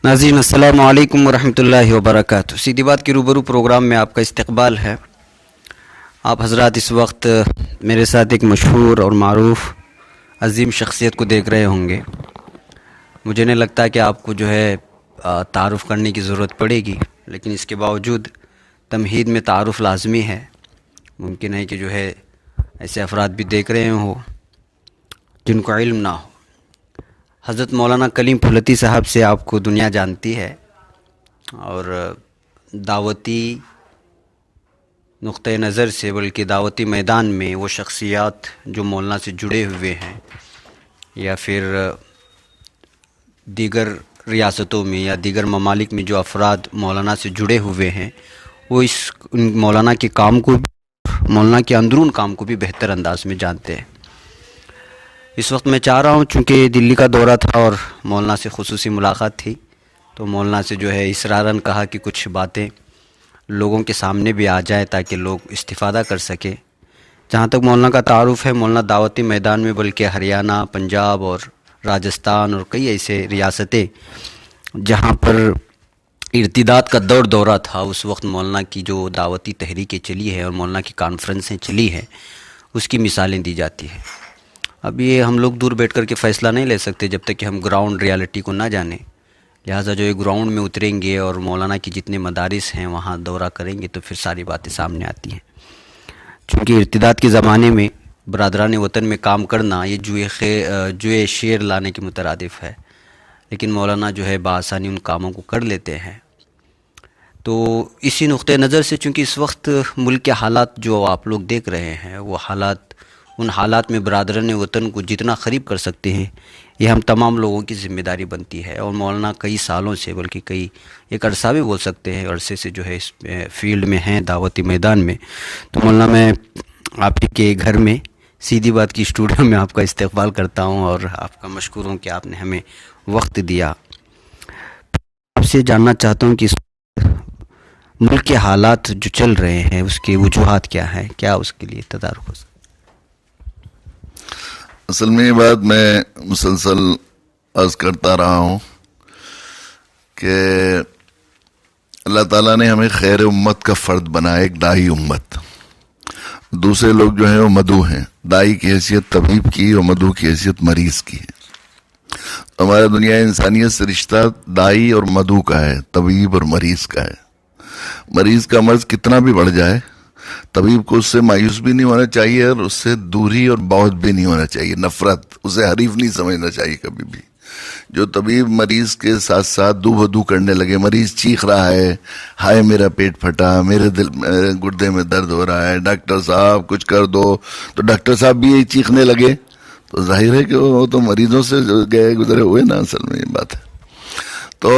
ناظرین السلام علیکم ورحمۃ اللہ وبرکاتہ۔ سیدھی بات کے روبرو پروگرام میں آپ کا استقبال ہے۔ آپ حضرات اس وقت میرے ساتھ ایک مشہور اور معروف عظیم شخصیت کو دیکھ رہے ہوں گے۔ مجھے نہیں لگتا کہ آپ کو تعارف کرنے کی ضرورت پڑے گی، لیکن اس کے باوجود تمہید میں تعارف لازمی ہے۔ ممکن ہے کہ ایسے افراد بھی دیکھ رہے ہوں جن کو علم نہ ہو۔ حضرت مولانا کلیم پھلتی صاحب سے آپ کو دنیا جانتی ہے، اور دعوتی نقطۂ نظر سے بلکہ دعوتی میدان میں وہ شخصیات جو مولانا سے جڑے ہوئے ہیں یا پھر دیگر ریاستوں میں یا دیگر ممالک میں جو افراد مولانا سے جڑے ہوئے ہیں، وہ ان مولانا کے کام کو مولانا کے اندرون کام کو بھی بہتر انداز میں جانتے ہیں۔ اس وقت میں چاہ رہا ہوں، چونکہ دلی کا دورہ تھا اور مولانا سے خصوصی ملاقات تھی، تو مولانا سے اصراراً کہا کہ کچھ باتیں لوگوں کے سامنے بھی آ جائیں تاکہ لوگ استفادہ کر سکیں۔ جہاں تک مولانا کا تعارف ہے، مولانا دعوتی میدان میں بلکہ ہریانہ، پنجاب اور راجستھان اور کئی ایسے ریاستیں جہاں پر ارتداد کا دورہ تھا، اس وقت مولانا کی جو دعوتی تحریکیں چلی ہیں اور مولانا کی کانفرنسیں چلی ہیں، اس کی مثالیں دی جاتی ہیں۔ اب یہ ہم لوگ دور بیٹھ کر کے فیصلہ نہیں لے سکتے جب تک کہ ہم گراؤنڈ ریالٹی کو نہ جانیں، لہٰذا گراؤنڈ میں اتریں گے اور مولانا کی جتنے مدارس ہیں وہاں دورہ کریں گے تو پھر ساری باتیں سامنے آتی ہیں۔ چونکہ ارتداد کے زمانے میں برادران وطن میں کام کرنا یہ جوئے شیر لانے کے مترادف ہے، لیکن مولانا بآسانی ان کاموں کو کر لیتے ہیں۔ تو اسی نقطۂ نظر سے چونکہ اس وقت ملک کے حالات جو آپ لوگ دیکھ رہے ہیں، وہ ان حالات میں برادران وطن کو جتنا قریب کر سکتے ہیں، یہ ہم تمام لوگوں کی ذمہ داری بنتی ہے۔ اور مولانا کئی سالوں سے بلکہ ایک عرصہ بھی بول سکتے ہیں، عرصے سے اس فیلڈ میں ہیں، دعوتی میدان میں۔ تو مولانا میں آپ کے گھر میں سیدھی بات کی اسٹوڈیو میں آپ کا استقبال کرتا ہوں، اور آپ کا مشکور ہوں کہ آپ نے ہمیں وقت دیا۔ آپ سے جاننا چاہتا ہوں کہ ملک کے حالات جو چل رہے ہیں اس کے وجوہات کیا ہیں، کیا اس کے لیے تدارک ہو سکتا ہے؟ اصل میں یہ بات میں مسلسل عرض کرتا رہا ہوں کہ اللہ تعالیٰ نے ہمیں خیر امت کا فرد بنایا، ایک دائی امت۔ دوسرے لوگ جو ہیں وہ مدعو ہیں، دائی کی حیثیت طبیب کی اور مدعو کی حیثیت مریض کی ہے۔ ہمارا دنیا انسانیت سے رشتہ دائی اور مدعو کا ہے، طبیب اور مریض کا ہے۔ مریض کا مرض کتنا بھی بڑھ جائے، طبیب کو اس سے مایوس بھی نہیں ہونا چاہیے اور اس سے دوری اور بعد بھی نہیں ہونا چاہیے، نفرت، اسے حریف نہیں سمجھنا چاہیے کبھی بھی۔ جو طبیب مریض کے ساتھ ساتھ دو بدو کرنے لگے، مریض چیخ رہا ہے، ہائے میرا پیٹ پھٹا، میرے گردے میں درد ہو رہا ہے، ڈاکٹر صاحب کچھ کر دو، تو ڈاکٹر صاحب بھی یہی چیخنے لگے، تو ظاہر ہے کہ وہ تو مریضوں سے گئے گزرے ہوئے نا، اصل میں یہ بات ہے۔ تو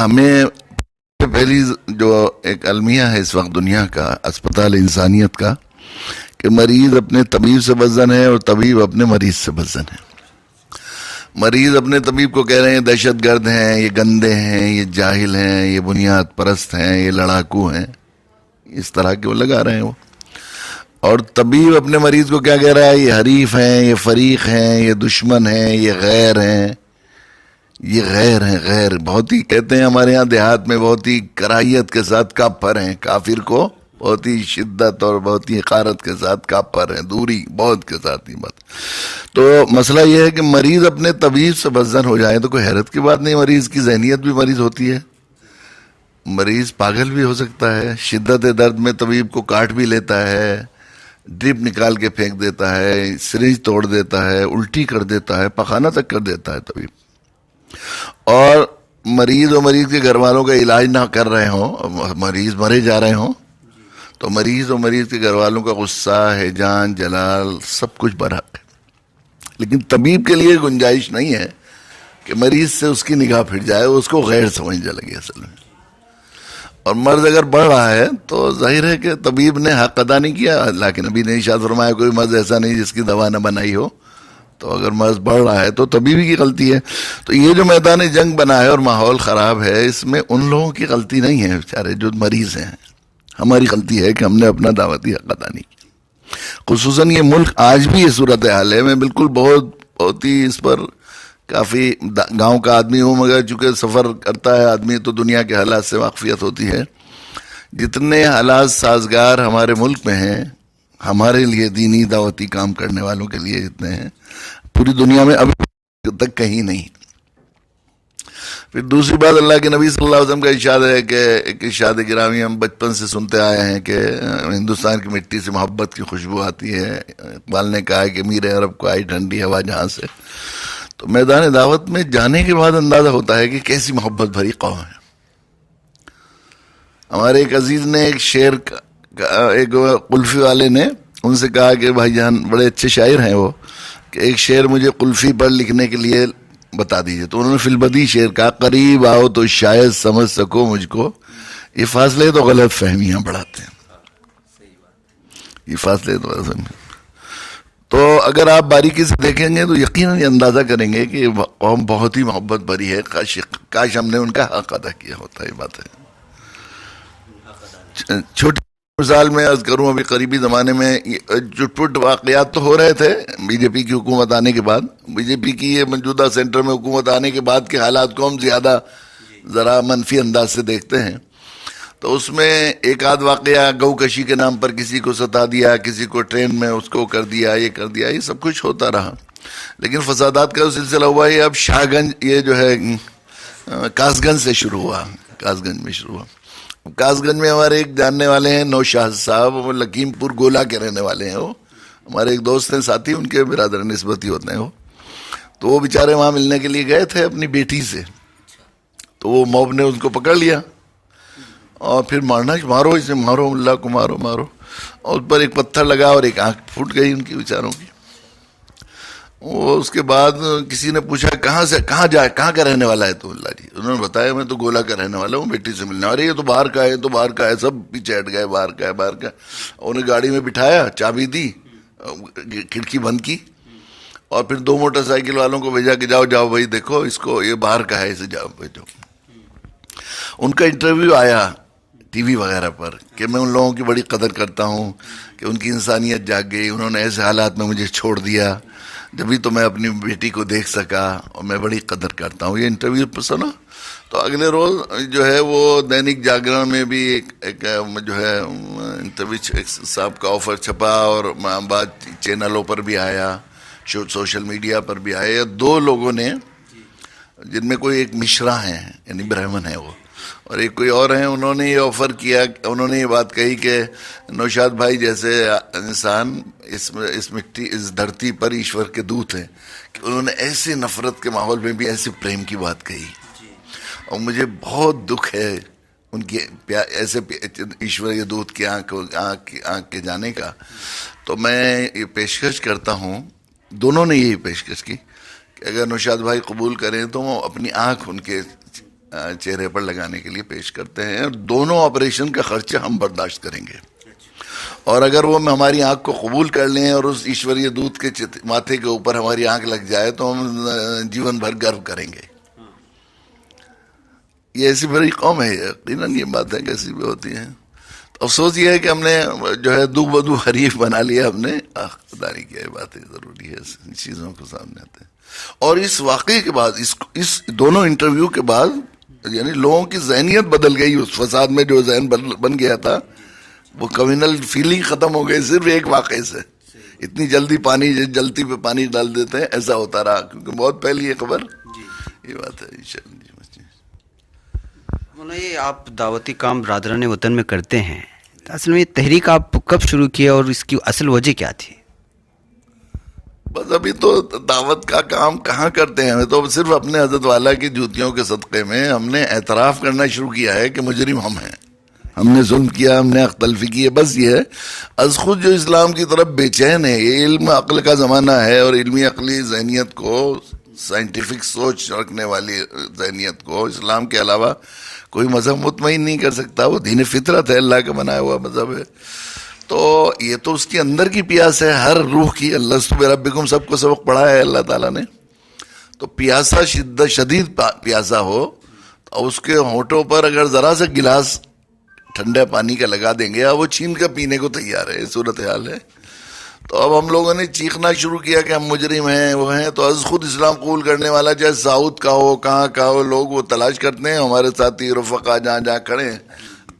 ہمیں پہلی جو ایک المیہ ہے اس وقت دنیا کا، اسپتال انسانیت کا، کہ مریض اپنے طبیب سے بدظن ہے اور طبیب اپنے مریض سے بدظن ہے۔ مریض اپنے طبیب کو کہہ رہے ہیں دہشت گرد ہیں، یہ گندے ہیں، یہ جاہل ہیں، یہ بنیاد پرست ہیں، یہ لڑاکو ہیں، اس طرح کے وہ لگا رہے ہیں وہ۔ اور طبیب اپنے مریض کو کیا کہہ رہا ہے، یہ حریف ہیں، یہ فریق ہیں، یہ دشمن ہیں، یہ غیر ہیں، یہ غیر ہیں، غیر بہت ہی کہتے ہیں ہمارے ہاں دیہات میں، بہت ہی کراہیت کے ساتھ کافر ہیں، کافر کو بہت ہی شدت اور بہت ہی حقارت کے ساتھ کافر ہیں، دوری بہت کے ساتھ ہی بات۔ تو مسئلہ یہ ہے کہ مریض اپنے طبیب سے بدظن ہو جائے تو کوئی حیرت کی بات نہیں، مریض کی ذہنیت بھی مریض ہوتی ہے، مریض پاگل بھی ہو سکتا ہے، شدت درد میں طبیب کو کاٹ بھی لیتا ہے، ڈرپ نکال کے پھینک دیتا ہے، سرنج توڑ دیتا ہے، الٹی کر دیتا ہے، پخانہ تک کر دیتا ہے طبیب۔ اور مریض اور مریض کے گھر والوں کا علاج نہ کر رہے ہوں، مریض مرے جا رہے ہوں، تو مریض اور مریض کے گھر والوں کا غصہ، ہیجان، جلال سب کچھ برحق ہے۔ لیکن طبیب کے لیے گنجائش نہیں ہے کہ مریض سے اس کی نگاہ پھٹ جائے، اس کو غیر سمجھنے لگے اصل میں۔ اور مرض اگر بڑھ رہا ہے تو ظاہر ہے کہ طبیب نے حق ادا نہیں کیا، لیکن نبی نے ارشاد فرمایا کوئی مرض ایسا نہیں جس کی دوا نہ بنائی ہو۔ تو اگر مرض بڑھ رہا ہے تو طبیب کی غلطی ہے۔ تو یہ جو میدان جنگ بنا ہے اور ماحول خراب ہے، اس میں ان لوگوں کی غلطی نہیں ہے بیچارے جو مریض ہیں، ہماری غلطی ہے کہ ہم نے اپنا دعوتی حق ادا نہیں کیا۔ خصوصاً یہ ملک آج بھی یہ صورتحال ہے، میں بالکل بہت ہی اس پر کافی گاؤں کا آدمی ہوں، مگر چونکہ سفر کرتا ہے آدمی تو دنیا کے حالات سے واقفیت ہوتی ہے. جتنے حالات سازگار ہمارے ملک میں ہیں ہمارے لیے دینی دعوتی کام کرنے والوں کے لیے جتنے ہیں پوری دنیا میں ابھی تک کہیں نہیں. پھر دوسری بات، اللہ کے نبی صلی اللہ علیہ وسلم کا ارشاد ہے کہ ایک ارشاد گرامی ہم بچپن سے سنتے آئے ہیں کہ ہندوستان کی مٹی سے محبت کی خوشبو آتی ہے. اقبال نے کہا کہ امیر عرب کو آئی ٹھنڈی ہوا جہاں سے. تو میدان دعوت میں جانے کے بعد اندازہ ہوتا ہے کہ کیسی محبت بھری قوم ہے. ہمارے ایک عزیز نے ایک شعر ایک قلفی والے نے ان سے کہا کہ بھائی جان بڑے اچھے شاعر ہیں وہ، کہ ایک شعر مجھے قلفی پر لکھنے کے لیے بتا دیجئے. تو انہوں نے فی البدیہہ شعر کہا، قریب آؤ تو شاید سمجھ سکو مجھ کو، یہ فاصلے تو غلط فہمیاں بڑھاتے ہیں. یہ فاصلے تو غلط فہمیاں. تو اگر آپ باریکی سے دیکھیں گے تو یقیناً یہ اندازہ کریں گے کہ قوم بہت ہی محبت بھری ہے. کاش ہم نے ان کا حق ادا کیا ہوتا. یہ بات ہے. چھوٹی مثال میں عرض کروں، ابھی قریبی زمانے میں چٹ پٹ واقعات تو ہو رہے تھے بی جے پی کی حکومت آنے کے بعد. بی جے پی کی یہ موجودہ سینٹر میں حکومت آنے کے بعد کے حالات کو ہم زیادہ ذرا منفی انداز سے دیکھتے ہیں. تو اس میں ایک آدھ واقعہ گو کشی کے نام پر کسی کو ستا دیا، کسی کو ٹرین میں اس کو کر دیا، یہ کر دیا، یہ سب کچھ ہوتا رہا. لیکن فسادات کا سلسلہ ہوا ہے اب شاہ گنج، یہ جو ہے کاس گنج سے شروع ہوا. کاس گنج میں شروع ہوا. کاس گنج میں ہمارے ایک جاننے والے ہیں نوشاہ صاحب، وہ لکھیم پور گولا کے رہنے والے ہیں. وہ ہمارے ایک دوست ہیں، ساتھی، ان کے برادر نسبت ہی ہوتے ہیں وہ. تو وہ بیچارے وہاں ملنے کے لیے گئے تھے اپنی بیٹی سے. تو وہ موب نے ان کو پکڑ لیا اور پھر مارو اسے، مارو اللہ کو، مارو مارو. اور اس پر ایک پتھر لگا اور ایک آنکھ پھوٹ گئی ان کی بیچاروں کی. وہ اس کے بعد کسی نے پوچھا کہاں کا رہنے والا ہے تو؟ اللہ جی. انہوں نے بتایا میں تو گولا کا رہنے والا ہوں، بیٹی سے ملنے. ارے یہ تو باہر کا ہے، تو باہر کا ہے. سب پیچھے ہٹ گئے، باہر کا ہے، باہر کا. انہیں گاڑی میں بٹھایا، چابی دی، کھڑکی بند کی، اور پھر 2 موٹر سائیکل والوں کو بھیجا کہ جاؤ بھائی دیکھو اس کو، یہ باہر کا ہے، اسے جاؤ بھیجو. ان کا انٹرویو آیا ٹی وی وغیرہ پر کہ میں ان لوگوں کی بڑی قدر کرتا ہوں کہ ان کی انسانیت جاگ گئی، انہوں نے ایسے حالات میں مجھے چھوڑ دیا، جبھی تو میں اپنی بیٹی کو دیکھ سکا، اور میں بڑی قدر کرتا ہوں. یہ انٹرویو پر سنا. تو اگلے روز جو ہے وہ دینک جاگرن میں بھی ایک جو ہے انٹرویو صاحب کا آفر چھپا، اور بعد چینلوں پر بھی آیا، سوشل میڈیا پر بھی آیا. 2 لوگوں نے، جن میں کوئی ایک مشرا ہیں یعنی برہمن ہے وہ، اور ایک کوئی اور ہیں، انہوں نے یہ آفر کیا، انہوں نے یہ بات کہی کہ نوشاد بھائی جیسے انسان اس مٹی، اس دھرتی پر ایشور کے دودت ہیں. کہ انہوں نے ایسے نفرت کے ماحول میں بھی ایسے پریم کی بات کہی. اور مجھے بہت دکھ ہے ان کی ایسے ایشوریہ دودت کی آنکھ کے جانے کا. تو میں یہ پیشکش کرتا ہوں، دونوں نے یہی پیشکش کی کہ اگر نوشاد بھائی قبول کریں تو وہ اپنی آنکھ ان کے چہرے پر لگانے کے لیے پیش کرتے ہیں، اور دونوں آپریشن کا خرچہ ہم برداشت کریں گے. اور اگر وہ ہماری آنکھ کو قبول کر لیں اور اس ایشوریہ دودت کے ماتھے کے اوپر ہماری آنکھ لگ جائے تو ہم جیون بھر گرو کریں گے. یہ ایسی بڑی قوم ہے، یقیناً یہ باتیں کیسی بھی ہوتی ہیں. افسوس یہ ہے کہ ہم نے جو ہے دو بدو حریف بنا لیا، ہم نے خداری کیا. یہ باتیں ضروری ہے، ان چیزوں کو سامنے آتے ہیں. اور اس واقعے کے بعد، اس دونوں انٹرویو کے بعد، یعنی لوگوں کی ذہنیت بدل گئی. اس فساد میں جو ذہن بن گیا تھا، وہ کمیونل فیلنگ ختم ہو گئی صرف ایک واقعے سے. اتنی جلدی جلتی پہ پانی ڈال دیتے ہیں، ایسا ہوتا رہا، کیونکہ بہت پہلی یہ خبر یہ بات ہے. مولانا یہ آپ دعوتی کام برادران وطن میں کرتے ہیں، اصل میں یہ تحریک آپ کب شروع کیا اور اس کی اصل وجہ کیا تھی؟ بس ابھی تو دعوت کا کام کہاں کرتے ہیں، ہمیں تو صرف اپنے حضرت والا کی جوتیوں کے صدقے میں ہم نے اعتراف کرنا شروع کیا ہے کہ مجرم ہم ہیں، ہم نے ظلم کیا، ہم نے حق تلفی کی ہے. بس یہ ہے. از خود جو اسلام کی طرف بے چین ہے، یہ علم عقل کا زمانہ ہے، اور علمی عقلی ذہنیت کو، سائنٹیفک سوچ رکھنے والی ذہنیت کو اسلام کے علاوہ کوئی مذہب مطمئن نہیں کر سکتا. وہ دین فطرت ہے، اللہ کا بنایا ہوا مذہب ہے. تو یہ تو اس کے اندر کی پیاس ہے ہر روح کی. اللہ بربکم سب کو سبق پڑھایا ہے اللہ تعالیٰ نے. تو پیاسا شدید پیاسا ہو، اور اس کے ہونٹوں پر اگر ذرا سا گلاس ٹھنڈے پانی کا لگا دیں گے، وہ چھین کر پینے کو تیار ہے. صورتحال ہے. تو اب ہم لوگوں نے چیخنا شروع کیا کہ ہم مجرم ہیں وہ ہیں. تو از خود اسلام قبول کرنے والا چاہے ساؤتھ کا ہو کہاں کا ہو, لوگ وہ تلاش کرتے ہیں ہمارے ساتھی رفقا جہاں جہاں کھڑے ہیں,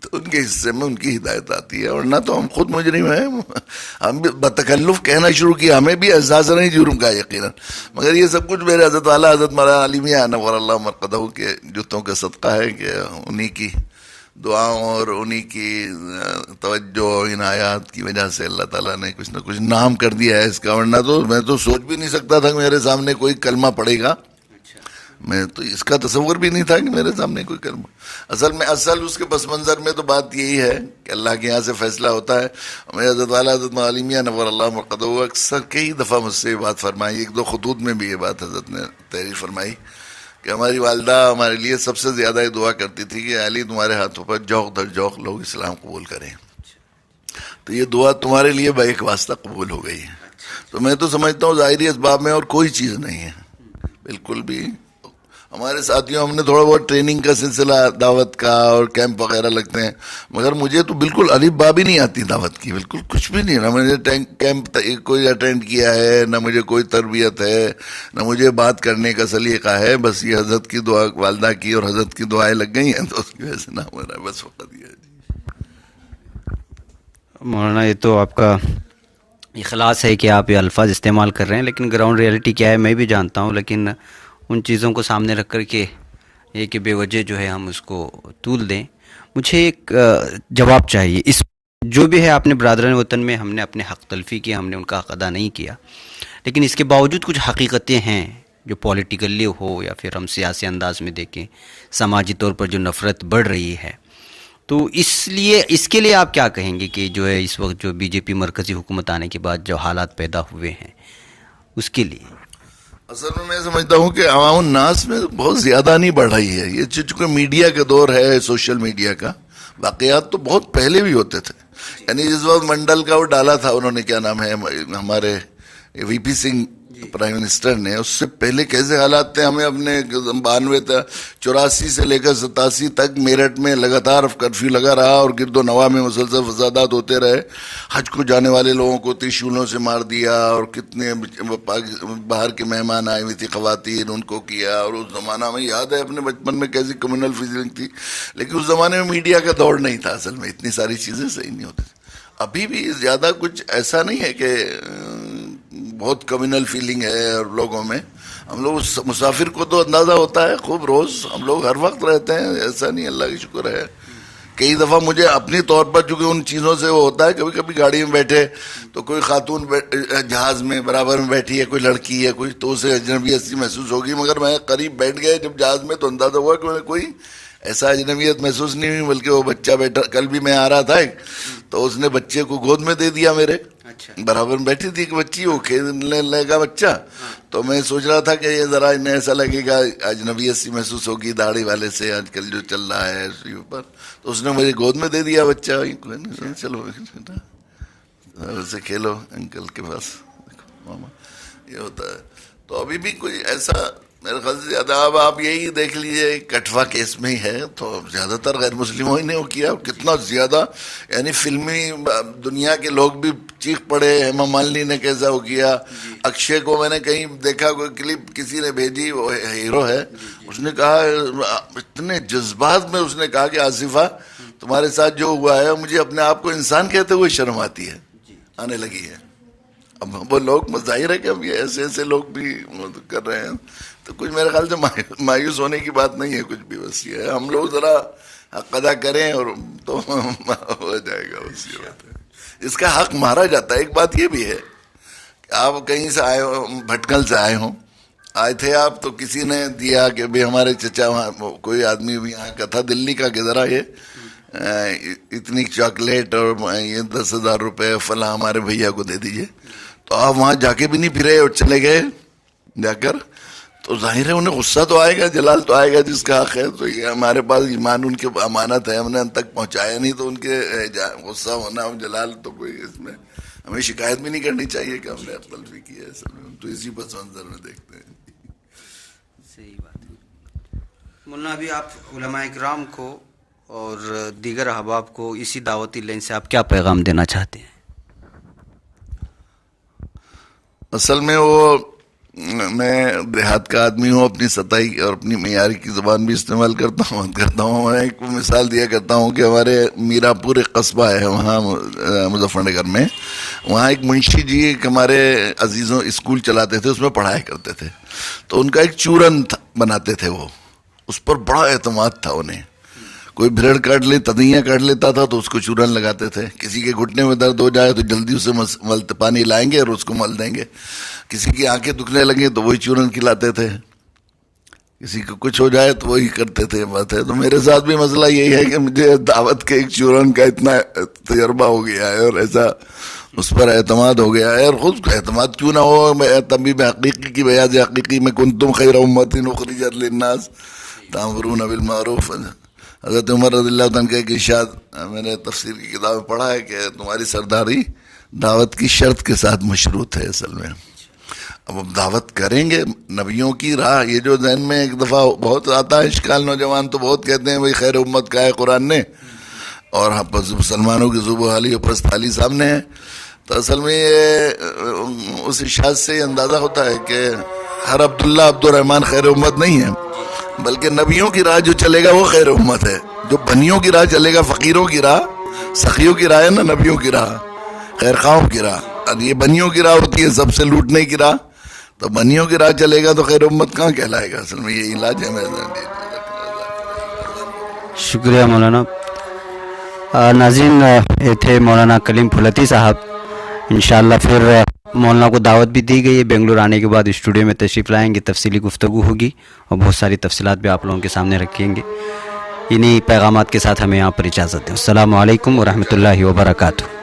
تو ان کے حصے میں ان کی ہدایت آتی ہے, ورنہ تو ہم خود مجرم ہیں. ہم بھی بتکلف کہنا شروع کیا, ہمیں بھی احساس نہیں جرم کا یقیناً, مگر یہ سب کچھ میرے حضرت والا حضرت مولانا علی میاں نور اللہ مرقدہ کے جوتوں کا صدقہ ہے, کہ انہی کی دعاؤں اور انہی کی توجہ عنایات کی وجہ سے اللہ تعالیٰ نے کچھ نہ کچھ نام کر دیا ہے اس کا, ورنہ تو میں تو سوچ بھی نہیں سکتا تھا کہ میرے سامنے کوئی کلمہ پڑھے گا. میں تو اس کا تصور بھی نہیں تھا کہ میرے سامنے کوئی کلمہ. اصل اس کے پس منظر میں تو بات یہی ہے کہ اللہ کے یہاں سے فیصلہ ہوتا ہے. میرے حضرت والا حضرت مولانا علی میاں نور اللہ مرقدہ اکثر کئی دفعہ مجھ سے یہ بات فرمائی, ایک دو خطوط میں بھی یہ بات حضرت نے تحریر فرمائی کہ ہماری والدہ ہمارے لیے سب سے زیادہ یہ دعا کرتی تھی کہ علی تمہارے ہاتھوں پر جوق در جوق لوگ اسلام قبول کریں, تو یہ دعا تمہارے لیے بیک واسطہ قبول ہو گئی ہے. تو میں تو سمجھتا ہوں ظاہری اسباب میں اور کوئی چیز نہیں ہے بالکل بھی. ہمارے ساتھیوں ہم نے تھوڑا بہت ٹریننگ کا سلسلہ دعوت کا اور کیمپ وغیرہ لگتے ہیں, مگر مجھے تو بالکل الف با بھی نہیں آتی دعوت کی, بالکل کچھ بھی نہیں. نہ میں نے کیمپ کوئی اٹینڈ کیا ہے, نہ مجھے کوئی تربیت ہے, نہ مجھے بات کرنے کا سلیقہ ہے. بس یہ حضرت کی دعا والدہ کی اور حضرت کی دعائیں لگ گئی ہیں تو اس کی وجہ سے نہ ہو رہا ہے, بس وقت یہ ہے. مولانا یہ تو آپ کا اخلاص ہے کہ آپ یہ الفاظ استعمال کر رہے ہیں, لیکن گراؤنڈ ریئلٹی کیا ہے میں بھی جانتا ہوں. لیکن ان چیزوں کو سامنے رکھ کر کے یہ کہ بے وجہ جو ہے ہم اس کو طول دیں, مجھے ایک جواب چاہیے. اس جو بھی ہے آپ نے برادران وطن میں ہم نے اپنے حق تلفی کیا, ہم نے ان کا حق ادا نہیں کیا, لیکن اس کے باوجود کچھ حقیقتیں ہیں جو پولیٹیکلی ہو یا پھر ہم سیاسی انداز میں دیکھیں, سماجی طور پر جو نفرت بڑھ رہی ہے, تو اس کے لیے آپ کیا کہیں گے کہ جو ہے اس وقت جو بی جے پی مرکزی حکومت آنے کے بعد جو حالات پیدا ہوئے ہیں اس کے لیے؟ اصل میں سمجھتا ہوں کہ عوام الناس میں بہت زیادہ نہیں بڑھ رہی ہے. یہ چونکہ میڈیا کا دور ہے, سوشل میڈیا کا, واقعات تو بہت پہلے بھی ہوتے تھے. یعنی جس وقت منڈل کا وہ ڈالا تھا انہوں نے, کیا نام ہے ہمارے وی پی سنگھ پرائم منسٹر نے, اس سے پہلے کیسے حالات تھے. ہمیں اپنے 84 سے لے کر 87 تک میرٹھ میں لگاتار کرفیو لگا رہا اور گرد و نواح میں مسلسل فسادات ہوتے رہے. حج کو جانے والے لوگوں کو ترشولوں سے مار دیا, اور کتنے باہر کے مہمان آئے ہوئی تھی خواتین, ان کو کیا. اور اس زمانہ میں یاد ہے اپنے بچپن میں کیسی کمیونل فیلنگ تھی, لیکن اس زمانے میں میڈیا کا دور نہیں تھا, اصل میں اتنی ساری چیزیں صحیح نہیں ہوتی. ابھی بھی زیادہ کچھ ایسا نہیں ہے کہ بہت کمیونل فیلنگ ہے اور لوگوں میں. ہم لوگ مسافر کو تو اندازہ ہوتا ہے خوب روز, ہم لوگ ہر وقت رہتے ہیں, ایسا نہیں, اللہ کی شکر ہے. کئی دفعہ مجھے اپنی طور پر چونکہ ان چیزوں سے وہ ہوتا ہے, کبھی کبھی گاڑی میں بیٹھے تو کوئی خاتون جہاز میں برابر میں بیٹھی ہے, کوئی لڑکی ہے کوئی, تو اسے اجنبیت سی محسوس ہوگی. مگر میں قریب بیٹھ گئے جب جہاز میں تو اندازہ ہوا کہ کوئی ایسا اجنبیت محسوس نہیں ہوئی, بلکہ وہ بچہ بیٹھا, کل بھی میں آ رہا تھا ایک, تو اس نے بچے کو گود میں دے دیا میرے, برابر میں بیٹھی تھی ایک بچی, وہ کھیلنے لگے گا بچہ, تو میں سوچ رہا تھا کہ یہ ذرا انہیں ایسا لگے گا اجنبیت سی محسوس ہوگی داڑھی والے سے آج کل جو چل رہا ہے پر, تو اس نے مجھے گود میں دے دیا بچہ. چلو اسے کھیلو انکل کے پاس, ماما, یہ ہوتا ہے. تو ابھی بھی کوئی ایسا میرے خیال سے زیادہ, اب آپ یہی دیکھ لیجیے کٹھوا کیس میں ہی ہے تو زیادہ تر غیر مسلموں ہی نے وہ کیا, کتنا زیادہ. یعنی فلمی دنیا کے لوگ بھی چیخ پڑے, ہیما مالنی نے کیسا وہ کیا, اکشے کو میں نے کہیں دیکھا کوئی کلپ کسی نے بھیجی, وہ ہیرو ہے, اس نے کہا اتنے جذبات میں اس نے کہا کہ آصفہ تمہارے ساتھ جو ہوا ہے مجھے اپنے آپ کو انسان کہتے ہوئے شرم آتی ہے, آنے لگی ہے. اب وہ لوگ ظاہر ہے کہ اب یہ ایسے ایسے لوگ بھی کر رہے ہیں, تو کچھ میرے خیال سے مایوس ہونے کی بات نہیں ہے کچھ بھی. بس یہ ہے ہم لوگ ذرا حق ادا کریں اور تو ہو جائے گا, بس یہ بات ہے. اس کا حق مارا جاتا ہے. ایک بات یہ بھی ہے کہ آپ کہیں سے آئے ہو, بھٹکل سے آئے تھے آپ, تو کسی نے دیا کہ بھی ہمارے چچا وہاں کوئی آدمی بھی یہاں کا تھا دلی کا, کہ ذرا یہ اتنی چاکلیٹ اور یہ 10,000 روپے فلاں ہمارے بھیا کو دے دیجئے. تو آپ وہاں جا کے بھی نہیں پھرے اور چلے گئے جا کر, تو ظاہر ہے انہیں غصہ تو آئے گا, جلال تو آئے گا جس کا حق ہے. تو یہ ہمارے پاس ایمان ان کے امانت ہے, ہم نے ان تک پہنچایا نہیں, تو ان کے غصہ ہونا اور جلال تو کوئی اس میں ہمیں شکایت بھی نہیں کرنی چاہیے کہ ہم نے حق تلفی کی ہے. اصل میں تو اسی پس منظر میں دیکھتے ہیں. صحیح بات ہے. مولانا ابھی آپ علماء اکرام کو اور دیگر احباب کو اسی دعوتی لائن سے آپ کیا پیغام دینا چاہتے ہیں؟ اصل میں وہ میں دیہات کا آدمی ہوں, اپنی سطحی اور اپنی معیاری کی زبان بھی استعمال کرتا ہوں. میں ایک مثال دیا کرتا ہوں کہ ہمارے میرا پور ایک قصبہ ہے وہاں مظفر نگر میں, وہاں ایک منشی جی ایک ہمارے عزیزوں اسکول چلاتے تھے, اس میں پڑھایا کرتے تھے. تو ان کا ایک چورن بناتے تھے, وہ اس پر بڑا اعتماد تھا انہیں. کوئی بھیڑ کاٹ تدیاں کاٹ لیتا تھا تو اس کو چورن لگاتے تھے. کسی کے گھٹنے میں درد ہو جائے تو جلدی اسے پانی لائیں گے اور اس کو مل دیں گے. کسی کی آنکھیں دکھنے لگیں تو وہی چورن کھلاتے تھے. کسی کو کچھ ہو جائے تو وہی کرتے تھے. بات ہے تو میرے ساتھ بھی مسئلہ یہی ہے کہ مجھے دعوت کے ایک چورن کا اتنا تجربہ ہو گیا ہے اور ایسا اس پر اعتماد ہو گیا ہے. اور خود اعتماد کیوں نہ ہو, میں تبھی میں حقیقی کی بیاض حقیقی میں کنتم خیر امت اخرجت للناس تأمرون بالمعروف. حضرت عمر رضی اللہ عنہ کا ایک ارشاد میں نے تفسیر کی کتاب میں پڑھا ہے کہ تمہاری سرداری دعوت کی شرط کے ساتھ مشروط ہے. اصل میں اب دعوت کریں گے نبیوں کی راہ. یہ جو ذہن میں ایک دفعہ بہت آتا ہے اشکال, نوجوان تو بہت کہتے ہیں بھائی خیر امت کا ہے قرآن نے اور مسلمانوں کی ذوب و حالی و پرستالی سامنے ہے. تو اصل میں یہ اس ارشاد سے اندازہ ہوتا ہے کہ ہر عبداللہ عبد الرحمن خیر امت نہیں ہے, بلکہ نبیوں کی راہ جو چلے گا وہ خیر امت ہے. جو بنیوں کی راہ چلے گا, فقیروں کی راہ, سخیوں کی راہ ہے نا نبیوں کی راہ, خیر خواہوں کی راہ. اور یہ بنیوں کی راہ ہوتی ہے سب سے لوٹنے کی راہ. تو بنیوں کی راہ چلے گا تو خیر امت کہاں کہلائے گا. اصل میں یہ علاج ہے میرا. شکریہ مولانا. ناظرین, یہ تھے مولانا کلیم پھلتی صاحب. انشاءاللہ پھر مولانا کو دعوت بھی دی گئی ہے, بنگلور آنے کے بعد اسٹوڈیو میں تشریف لائیں گے, تفصیلی گفتگو ہوگی اور بہت ساری تفصیلات بھی آپ لوگوں کے سامنے رکھیں گے. انہی پیغامات کے ساتھ ہمیں یہاں پر اجازت دیں. السلام علیکم ورحمۃ اللہ وبرکاتہ.